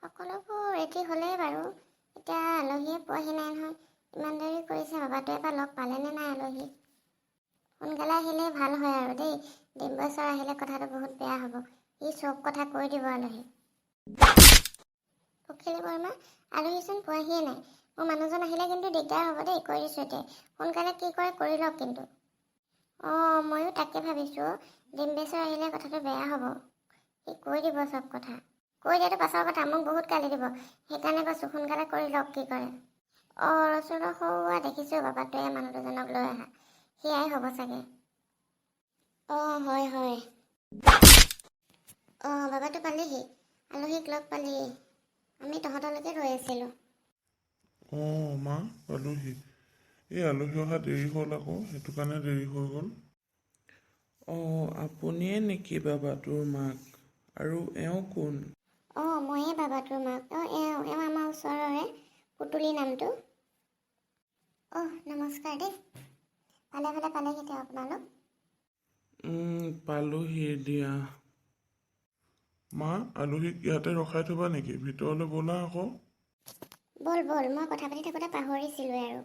সকলোবোৰ ৰেডি হ'লেই বাৰু। এতিয়া আলহীয়ে পোৱাহি নাই নহয়। ইমান দেৰি কৰিছে, বাবাটোৱে এবাৰ লগ পালেনে নাই আলহী? সোনকালে আহিলেই ভাল হয় আৰু দেই। ডিম্বু ছাৰ আহিলে কথাটো বহুত বেয়া হ'ব। সি চব কথা কৈ দিব আলহী। পখিলী বৰ্মা, আলহীচোন পোৱাহিয়ে নাই। মোৰ মানুহজন আহিলে কিন্তু দিগদাৰ হ'ব দেই, কৈ দিছোঁ এতিয়া। সোনকালে কি কৰে কৰি লওক কিন্তু। ময়ো তাকে ভাবিছোঁ, ডিম্বেশ্বৰ আহিলে কথাটো বেয়া হ'ব। সি কৈ দিব চব কথা। কৈ দিয়াটো পাছৰ কথা, মোক বহুত গালি দিব। সেইকাৰণে কৈছোঁ সোনকালে কৰি লওক কি কৰে। ৰচোন সৌৱা দেখিছোঁ বাবাটোৱে মানুহ দুজনক লৈ আহা। সেয়াই হ'ব চাগে। হয়। বাবাটো পালেহি, আলহীক লগ পালেহি। আমি তহঁতলৈকে ৰৈ আছিলোঁ। মা পালোহি। এই আলহী অহা দেৰি হ'ল আকৌ, সেইটো কাৰণে দেৰি হৈ গ'ল। আপুনিয়ে নেকি বাবাটোৰ মাক? আৰু এওঁ কোন? ময়ে বাবাটোৰ মাক। এওঁ আমাৰ ওচৰৰে, পুতুলি নামটো। নমস্কাৰ দেই। ভালে পালেহি তেওঁ আপোনালোক? পালোহি দিয়া। মা, আলহীক ইয়াতে ৰখাই থবা নেকি? ভিতৰলৈ ব'লা আকৌ। ব'ল, মই কথা পাতি থাকোঁতে পাহৰিছিলোৱে আৰু।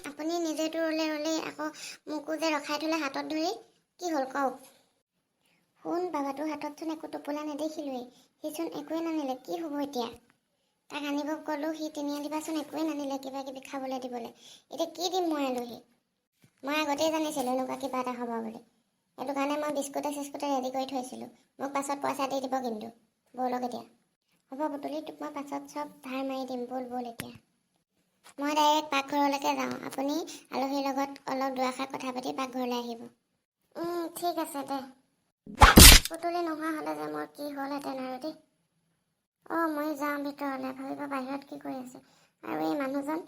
আপুনি নিজেতো ৰ'লে আকৌ মোকো যে ৰখাই থ'লে হাতত ধৰি। কি হ'ল কওক? শুন, বাবাটোৰ হাততচোন একো টোপোলা নেদেখিলোৱেই। সিচোন একোৱে নানিলে, কি হ'ব এতিয়া? তাক আনিব ক'লোঁ, সি তিনিআলি দিবাচোন একোৱে নানিলে কিবা কিবি খাবলৈ দিবলৈ। এতিয়া কি দিম মই আলহীক? মই আগতেই জানিছিলোঁ এনেকুৱা কিবা এটা হ'ব বুলি। সেইটো কাৰণে মই বিস্কুটে ৰেডি কৰি থৈছিলোঁ। মোক পাছত পইচা দি দিব কিন্তু। ব'লক এতিয়া। হ'ব পুতলি, তোক মই পাছত চব ধাৰ মাৰি দিম। ব'ল এতিয়া। মই ডাইৰেক্ট পাকঘৰলৈকে যাওঁ। আপুনি আলহীৰ লগত অলপ দুআষাৰ কথা পাতি পাকঘৰলৈ আহিব। ঠিক আছে দে। পুতলি নোহোৱা হ'লে যে মোৰ কি হ'লহেঁতেন আৰু দেই। ময়ো যাওঁ ভিতৰলৈ, ভাবিব বাহিৰত কি কৰি আছে। আৰু এই মানুহজন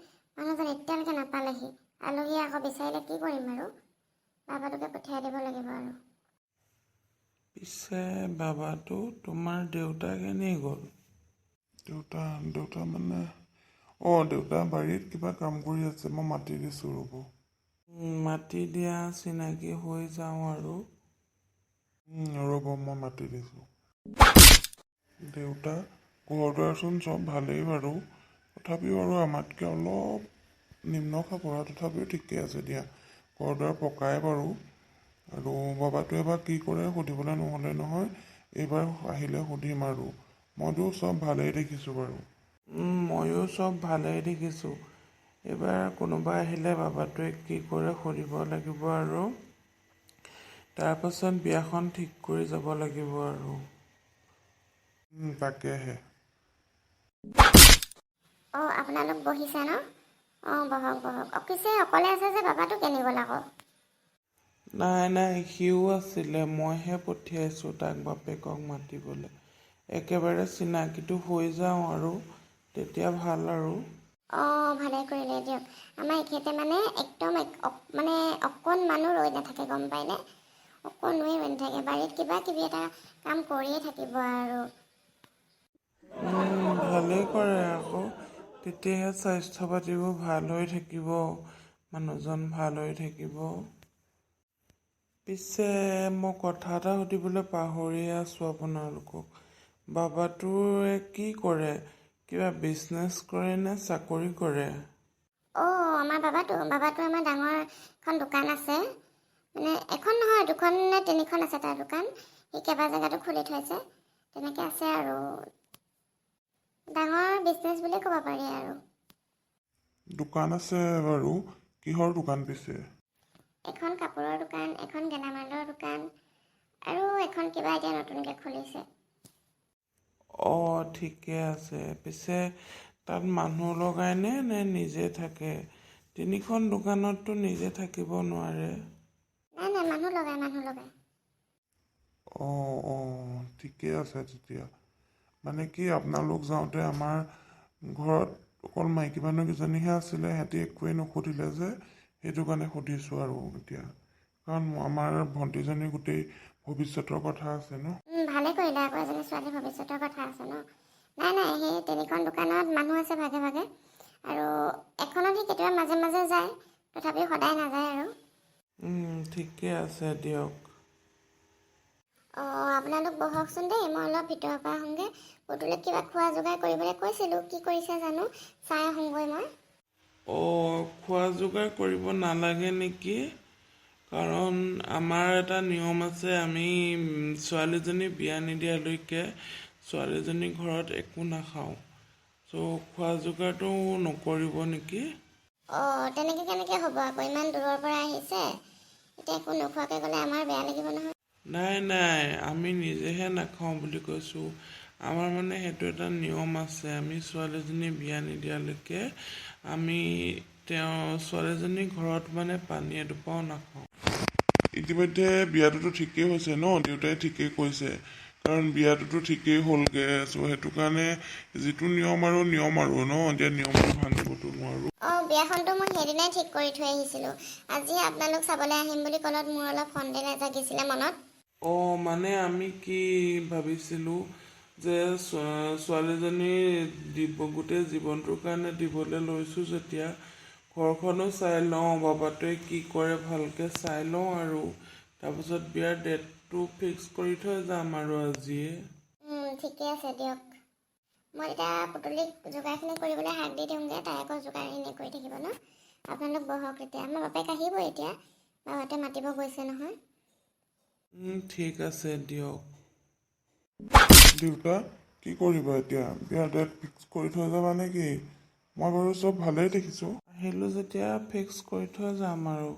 এতিয়ালৈকে নাপালেহি। আলহীয়ে আকৌ বিচাৰিলে কি কৰিম আৰু? বাবাটোকে পঠিয়াই দিব লাগিব আৰু। পিছে বাবাটো তোমাৰ দেউতা কেনি গ'ল? দেউতা মানে দেউতা বাৰীত কিবা কাম কৰি আছে। মই মাতি দিছোঁ ৰ'ব। মাতি দিয়া, চিনাকি হৈ যাওঁ আৰু। ৰ'ব, মই মাতি দিছোঁ। দেউতা ঘৰ দুৱাৰচোন চব ভালেই বাৰু। তথাপিও আৰু আমাতকৈ অলপ নিম্ন খাপৰ, তথাপিও ঠিকে আছে দিয়া। ঘৰ দুৱাৰ পকাই বাৰু। আৰু বাবাটোৱে এবাৰ কি কৰে সুধিবলৈ নহ'লে নহয়। এইবাৰ আহিলে সুধিম আৰু। মইতো চব ভালেই দেখিছোঁ বাৰু। ময়ো চব ভালেই দেখিছোঁ। এইবাৰ কোনোবা আহিলে বাবাটোৱে কি কৰে সুধিব লাগিব আৰু। তাৰপাছত বিয়াখন ঠিক কৰি যাব লাগিব আৰু। তাকেহে। আপোনালোক বহিছে ন? বহক। পিছে অকলে আছে যে, বাবাটো কেনি গ'ল আকৌ? নাই, সিও আছিলে। মইহে পঠিয়াইছোঁ তাক বাপেকক মাতিবলৈ। একেবাৰে চিনাকিটো হৈ যাওঁ আৰু, তেতিয়া ভাল আৰু। ভালে কৰিলে দিয়ক। আমাৰ এখেতে মানে একদম অকণমানো ৰৈ নাথাকে, গম পায়নে? অকণোৱে ৰৈ নাথাকে। বাৰীত কিবা কিবি এটা কাম কৰিয়ে থাকিব আৰু। ভালেই কৰে আকৌ। তেতিয়াহে স্বাস্থ্য পাতিবোৰ ভাল হৈ থাকিব, মানুহজন ভাল হৈ থাকিব। পিছে মই কথা এটা সুধিবলৈ পাহৰিয়ে আছোঁ আপোনালোকক। বাবাটোৱে কি কৰে? কিবা বিজনেছ কৰে নে চাকৰি কৰে? আমাৰ বাবাটো আমাৰ ডাঙৰ এখন দোকান আছে। মানে এখন নহয়, 2খন নে 3খন আছে তাৰ দোকান। সি কেইবা জেগাতো খুলি থৈছে। তেনেকৈ আছে আৰু। ডাঙৰ বিজনেছ বুলি ক'ব পাৰি আৰু। দোকান আছে বাৰু। কিহৰ দোকান পিছে? এখন কাপোৰৰ দোকান, এখন গেলামালৰ দোকান, আৰু এখন কিবা এতিয়া নতুনকৈ খুলিছে। ঠিকে আছে। পিছে তাত মানুহ লগায়নে নে নিজে থাকে? 3খন দোকানততো নিজে থাকিব নোৱাৰে। নাই, মানুহ লগায়। ঠিকে আছে তেতিয়া। মানে কি, আপোনালোক যাওঁতে আমাৰ ঘৰত অকল মাইকী মানুহ কেইজনীহে আছিলে। সিহঁতি একোৱেই নুসুধিলে যে, সেইটো কাৰণে সুধিছোঁ আৰু এতিয়া। কাৰণ আমাৰ ভণ্টিজনীৰ গোটেই ভৱিষ্যতৰ কথা আছে ন। ভালে কৰিলে আকৌ, এজনী ছোৱালীৰ ভৱিষ্যতৰ কথা আছে ন। নাই, সেই 3খন দোকানত মানুহ আছে ভাগে। আৰু এখনত সি কেতিয়াবা মাজে যায়, তথাপিও সদায় নাযায় আৰু। ঠিকে আছে দিয়ক। অঁ আপোনালোক বহকচোন দেই, মই অলপ ভিতৰৰ পৰা আহোঁগৈ। পুতুলিক কিবা খোৱা যোগাৰ কৰিবলৈ কৈছিলোঁ, কি কৰিছে জানো, চাই আহোঁগৈ মই। খোৱা যোগাৰ কৰিব নালাগে নেকি? কাৰণ আমাৰ এটা নিয়ম আছে, আমি ছোৱালীজনী বিয়া নিদিয়ালৈকে ছোৱালীজনী ঘৰত একো নাখাওঁ। চ' খোৱা যোগাৰটো নকৰিব নেকি? অঁ তেনেকৈ কেনেকৈ হ'ব আকৌ, ইমান দূৰৰ পৰা আহিছে, এতিয়া একো নোখোৱাকৈ গ'লে আমাৰ বেয়া লাগিব নহয়। নাই, আমি নিজেহে নাখাওঁ বুলি কৈছোঁ। আমাৰ মানে সেইটো এটা নিয়ম আছে, আমি ছোৱালীজনী বিয়া নিদিয়ালৈকে আমি ছোৱালীজনীৰ ঘৰত মানে পানী এটোপাও নাখাওঁ। ইতিমধ্যে বিয়াটোতো ঠিকেই হৈছে ন, দেউতাই ঠিকেই কৈছে, কাৰণ বিয়াটোতো ঠিকেই হ'লগৈ। চ' সেইটো কাৰণে যিটো নিয়ম আৰু ন, এতিয়া নিয়মটো ভাঙিবতো নোৱাৰোঁ। অঁ বিয়াখনটো মই সেইদিনাই ঠিক কৰি থৈ আহিছিলোঁ, আজি আপোনালোক চাবলৈ আহিম বুলি ক'লত মোৰ অলপ সন্দেহ জাগিছিলে মনত। মানে আমি কি ভাবিছিলোঁ যে ছোৱালীজনী গোটেই জীৱনটোৰ কাৰণে দিবলৈ লৈছোঁ যেতিয়া, ঘৰখনো চাই লওঁ, বাবাটোৱে কি কৰে ভালকৈ চাই লওঁ, আৰু তাৰপিছত বিয়াৰ ডেটটো ফিক্স কৰি থৈ যাম আৰু আজিয়ে। ঠিকে আছে দিয়ক, মই এতিয়া পুতলিক যোগাৰখিনি কৰিবলৈ হাক দি দিওঁগৈ, তাই আকৌ যোগাৰখিনি কৰি থাকিব ন। আপোনালোক বহক এতিয়া, আমাৰ বাপেক আহিব এতিয়া, বাবাতে মাতিব গৈছে নহয়। ঠিক আছে দিয়ক। দেউতা, কি কৰিবা এতিয়া? বিয়াৰ ডেট ফিক্স কৰি থৈ যাবা নেকি? মই বাৰু চব ভালেই দেখিছোঁ। আহিলোঁ যেতিয়া ফিক্স কৰি থৈ যাম আৰু,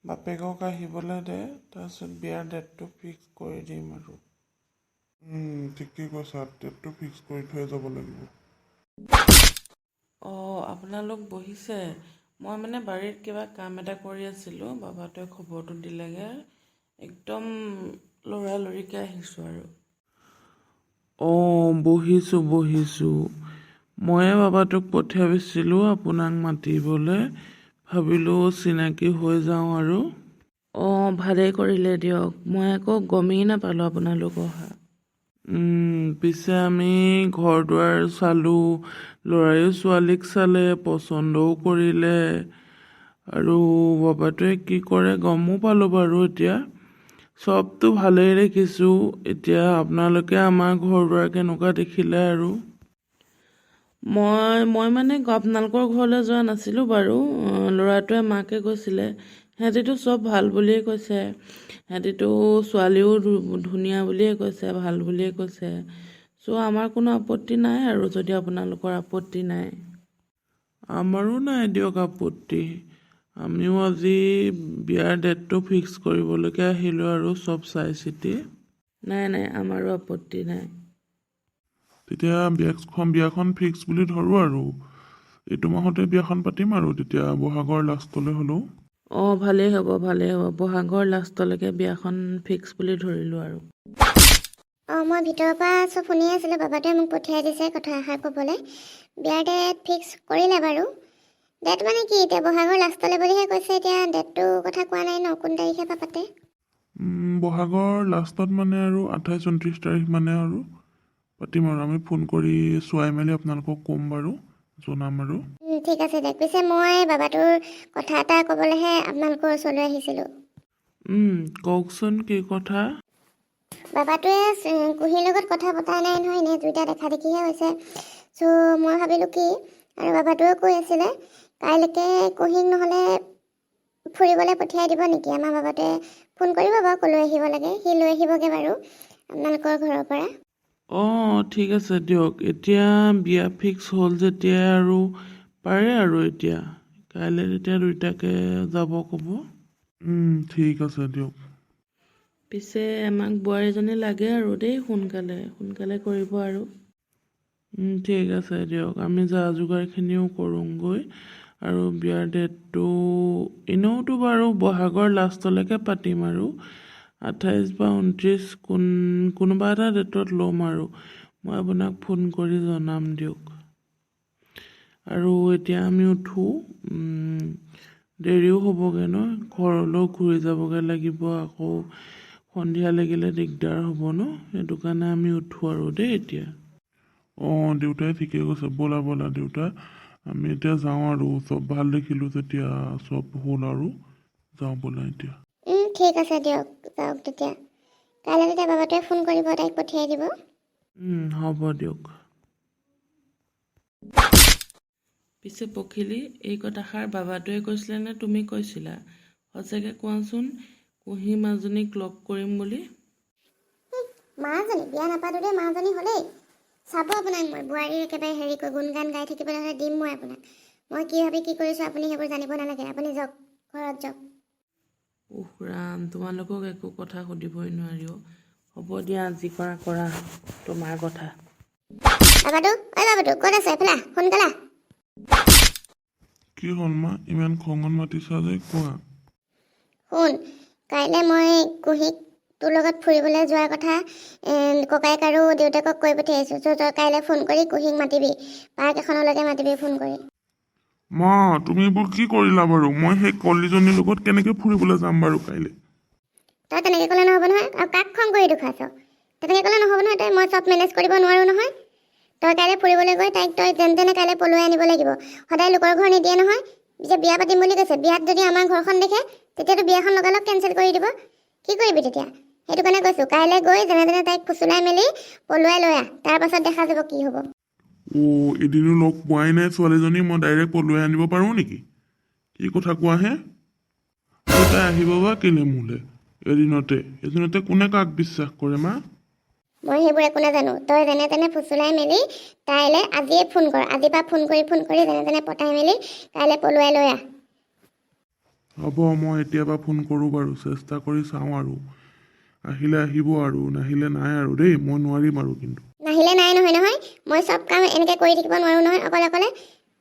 বাপেকক আহিবলৈ দে, তাৰপিছত বিয়াৰ ডেটটো ফিক্স কৰি দিম আৰু। ঠিকেই কৈছা, ডেটটো ফিক্স কৰি থৈ যাব লাগিব। আপোনালোক বহিছে? মই মানে বাৰীত কিবা কাম এটা কৰি আছিলোঁ, বাবাটোৱে খবৰটো দিলেগৈ, একদম লৰালৰিকৈ আহিছোঁ আৰু। বহিছোঁ। ময়ে বাবাটোক পঠিয়াইছিলোঁ আপোনাক মাতিবলৈ, ভাবিলোঁ চিনাকি হৈ যাওঁ আৰু। ভালেই কৰিলে দিয়ক, মই আকৌ গমেই নাপালোঁ আপোনালোক অহা। পিছে আমি ঘৰ দুৱাৰ চালোঁ, ল'ৰায়ো ছোৱালীক চালে, পচন্দও কৰিলে, আৰু বাবাটোৱে কি কৰে গমো পালোঁ বাৰু। এতিয়া চবটো ভালেই দেখিছোঁ, এতিয়া আপোনালোকে আমাৰ ঘৰ দুৱাৰ কেনেকুৱা দেখিলে আৰু। মই মানে আপোনালোকৰ ঘৰলৈ যোৱা নাছিলোঁ বাৰু, ল'ৰাটোৱে মাকে কৈছিলে, সিহঁতিতো চব ভাল বুলিয়ে কৈছে, সিহঁতিতো ছোৱালীও ধুনীয়া বুলিয়ে কৈছে, ভাল বুলিয়ে কৈছে। চ' আমাৰ কোনো আপত্তি নাই আৰু, যদি আপোনালোকৰ আপত্তি নাই। আমাৰো নাই দিয়ক আপত্তি, আমিও আজি বিয়াৰ ডেটটো ফিক্স কৰিবলৈকে আহিলোঁ আৰু, চব চাই চিতি। নাই, আমাৰো আপত্তি নাই। তেতিয়া বিয়াখন ফিক্স বুলি ধৰোঁ আৰু, এইটো মাহতে বিয়াখন পাতিম আৰু, তেতিয়া বহাগৰ লাষ্টলৈ হ'লেও। ভালেই হ'ব, বহাগৰ লাষ্টলৈকে বিয়াখন ফিক্স বুলি ধৰিলোঁ আৰু। মই ভিতৰৰ পৰা চব শুনি আছিলোঁ, বাবাটোৱে মোক পঠিয়াই দিছে কথা এষাৰ ক'বলৈ। বিয়াৰ ডেট ফিক্স কৰিলে বাৰু, ডেট মানে কি এতিয়া বহাগৰ লাষ্টলৈ বুলিহে কৈছে, এতিয়া ডেটটো কথা কোৱা নাই ন, কোন তাৰিখে পৰা পাতে। বহাগৰ লাষ্টত মানে আৰু 28-29 তাৰিখ মানে আৰু পাতিম আৰু, আমি ফোন কৰি চোৱাই মেলি আপোনালোকক ক'ম বাৰু, জনাম আৰু। ঠিক আছে দিয়ক, পিছে মই বাবাটোৰ কথা এটা ক'বলৈহে আপোনালোকৰ ওচৰলৈ আহিছিলোঁ। কওকচোন কি কথা? বাবাটোৱে কুহিৰ লগত কথা পতা নাই নহয়, এনেই দুইটা দেখা দেখিহে হৈছে। চ' মই ভাবিলোঁ কি, আৰু বাবাটোৱেও কৈ আছিলে কাইলৈকে কুহিক নহ'লে ফুৰিবলৈ পঠিয়াই দিব নেকি। আমাৰ বাবাটোৱে ফোন কৰিব বাৰু ক'লৈ আহিব লাগে, সি লৈ আহিবগৈ বাৰু আপোনালোকৰ ঘৰৰ পৰা। ঠিক আছে দিয়ক, এতিয়া বিয়া ফিক্স হ'ল যেতিয়া আৰু পাৰে আৰু, এতিয়া কাইলৈ তেতিয়া দুইটাকে যাব ক'ব। ঠিক আছে দিয়ক। পিছে আমাক বোৱাৰীজনী লাগে আৰু দেই, সোনকালে কৰিব আৰু। ঠিক আছে দিয়ক, আমি যা যোগাৰখিনিও কৰোঁগৈ, আৰু বিয়াৰ ডেটটো এনেওতো বাৰু বহাগৰ লাষ্টলৈকে পাতিম আৰু, 28 বা 29 কোনোবা এটা ডেটত ল'ম আৰু, মই আপোনাক ফোন কৰি জনাম দিয়ক। আৰু এতিয়া আমি উঠোঁ, দেৰিও হ'বগৈ ন, ঘৰলৈও ঘূৰি যাবগৈ লাগিব, আকৌ সন্ধিয়া লাগিলে দিগদাৰ হ'ব ন, সেইটো কাৰণে আমি উঠোঁ আৰু দেই এতিয়া। দেউতাই ঠিকেই কৈছে, ব'লা দেউতা, আমি এতিয়া যাওঁ আৰু, চব ভাল দেখিলোঁ যেতিয়া, চব হ'ল আৰু, যাওঁ ব'লা এতিয়া। ঠিক আছে দিয়ক, যাওক তেতিয়া, কাইলৈ তেতিয়া বাবাটোৱে ফোন কৰিব, তাইক পঠিয়াই দিব। হ'ব দিয়ক। পিছে পখিলি, এই কথাষাৰ বাবাটোৱে কৈছিলে নে তুমি কৈছিলা? সঁচাকৈ কোৱাচোন, কুঁহি মাজনীক লগ কৰিম বুলি। মাজনী বিয়া নাপাতো দেই, মাজনী হ'লেই চাব আপোনাক। মই বোৱাৰীৰ একেবাৰে হেৰি কৰি গুণগান গাই থাকিবলৈ হ'লে দিম মই আপোনাক। মই কি ভাবি কি কৰিছোঁ আপুনি সেইবোৰ জানিব নালাগে। আপুনি যাওক, ঘৰত যাওক। উহ ৰাম, তোমালোকক একো কথা সুধিবই নোৱাৰি। হ'ব দিয়া, যি কৰা কৰা, তোমাৰ কথা। বাবাটো, বাবাটো ক'ত আছে? এইফালে সোনকালে। কি হ'ল মা, ইমান খঙত মাতিছা যে, কোৱা। শুন, কাইলৈ মই কুঁহিক তোৰ লগত ফুৰিবলৈ যোৱাৰ কথা ককায়েক আৰু দেউতাকক কৈ পঠিয়াইছোঁ। তই কাইলৈ ফোন কৰি কুঁহিক মাতিবি, পাৰ্ক এখনলৈকে মাতিবি ফোন কৰি। মা, তুমি এইবোৰ কি কৰিলা বাৰু? মই সেই কলিজনীৰ লগত কেনেকৈ ফুৰিবলৈ যাম বাৰু কাইলৈ? তই তেনেকৈ ক'লে নহ'ব নহয়। আৰু কাক খং কৰি দেখুৱাইছ? তেনেকৈ ক'লে নহ'ব নহয়। তই মই চব মেনেজ কৰিব নোৱাৰোঁ নহয়। তই কাইলৈ ফুৰিবলৈ গৈ তাইক তই যেন তেনে কাইলৈ পলুৱাই আনিব লাগিব। সদায় লোকৰ ঘৰ নিদিয়ে নহয়। যে বিয়া পাতিম বুলি কৈছে, বিয়াত যদি আমাৰ ঘৰখন দেখে তেতিয়াতো বিয়াখন লগালগ কেঞ্চেল কৰি দিব। কি কৰিবি তেতিয়া? সেইটো কাৰণে কৈছোঁ, কাইলৈ গৈ যেনে তেনে তাইক ফুচুলাই মেলি পলুৱাই লৈ আহ। তাৰপাছত দেখা যাব কি হ'ব। এদিনো লগ পোৱাই নাই ছোৱালীজনী, মই ডাইৰেক্ট পলুৱাই আনিব পাৰোঁ নেকি? কি কথা কোৱাহে? তাই আহিব বা কেলে মোলৈ এদিনতে কোনে কাক বিশ্বাস কৰে মা? মই সেইবোৰ একো নাজানো। তই যেনে তেনে ফুচুলাই মেলি তাইলৈ আজিয়ে ফোন কৰ। আজিৰ পৰা ফোন কৰি যেনে তেনে পটাই মেলি কাইলৈ পলুৱাই লৈ আহ। হ'ব, মই এতিয়াৰ পৰা ফোন কৰোঁ বাৰু, চেষ্টা কৰি চাওঁ আৰু। আহিলে আহিব আৰু নাহিলে নাই আৰু দেই, মই নোৱাৰিম আৰু। কিন্তু নাহিলে নাই নহয়। মই চব কাম এনেকৈ কৰি থাকিব নোৱাৰোঁ নহয় অকলে অকলে।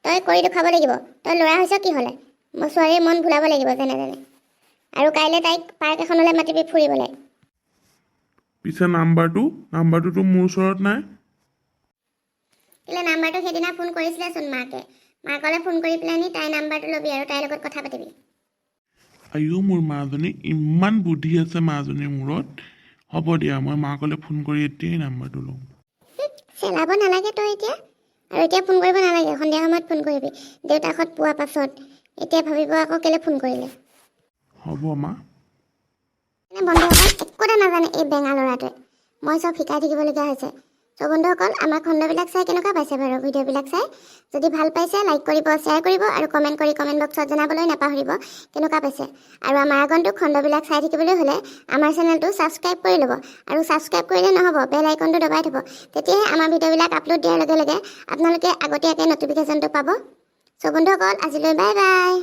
তই কৰি দেখুৱাব লাগিব। তই ল'ৰা হৈছ কি হ'লে? মই ছোৱালীৰ মন ভুলাব লাগিব যেনে তেনে। আৰু কাইলৈ তাইক পাৰ্ক এখনলৈ মাতিবি ফুৰিবলৈ। পিছে নাম্বাৰটোতো মোৰ ওচৰত নাই। কেলৈ নাম্বাৰটো সেইদিনা ফোন কৰিছিলেচোন মাকলৈ ফোন কৰি পেলাই তাইৰ নাম্বাৰটো ল'বি আৰু তাইৰ লগত কথা পাতিবি। আইও, মোৰ মাজনী ইমান বুদ্ধি আছে মাজনীৰ মূৰত। হ'ব দিয়া, মই মাকলৈ ফোন কৰি এতিয়াই নাম্বাৰটো লওঁ। চেলাব নালাগে তই এতিয়া। আৰু এতিয়া ফোন কৰিব নালাগে, সন্ধিয়া সময়ত ফোন কৰিবি দেউতাকহঁত পোৱাৰ পাছত। এতিয়া ভাবিব আকৌ কেলৈ ফোন কৰিলে। হ'ব মা। বন্ধুসকল একো এটা নাজানে এই বেঙা ল'ৰাটোৱে। মই চব শিকাই থাকিবলগীয়া হৈছে। চ' বন্ধুসকল, আমাৰ খণ্ডবিলাক চাই কেনেকুৱা পাইছে বাৰু? ভিডিঅ'বিলাক চাই যদি ভাল পাইছে লাইক কৰিব, শ্বেয়াৰ কৰিব আৰু কমেণ্ট কৰি কমেণ্ট বক্সত জনাবলৈ নাপাহৰিব কেনেকুৱা পাইছে। আৰু আমাৰ আগন্তুক খণ্ডবিলাক চাই থাকিবলৈ হ'লে আমাৰ চেনেলটো ছাবস্ক্ৰাইব কৰি ল'ব। আৰু ছাবস্ক্ৰাইব কৰিলে নহ'ব, বেল আইকনটো দবাই থ'ব। তেতিয়াহে আমাৰ ভিডিঅ'বিলাক আপলোড দিয়াৰ লগে লগে আপোনালোকে আগতীয়াকৈ নটিফিকেশ্যনটো পাব। চ' বন্ধুসকল, আজিলৈ বাই বাই।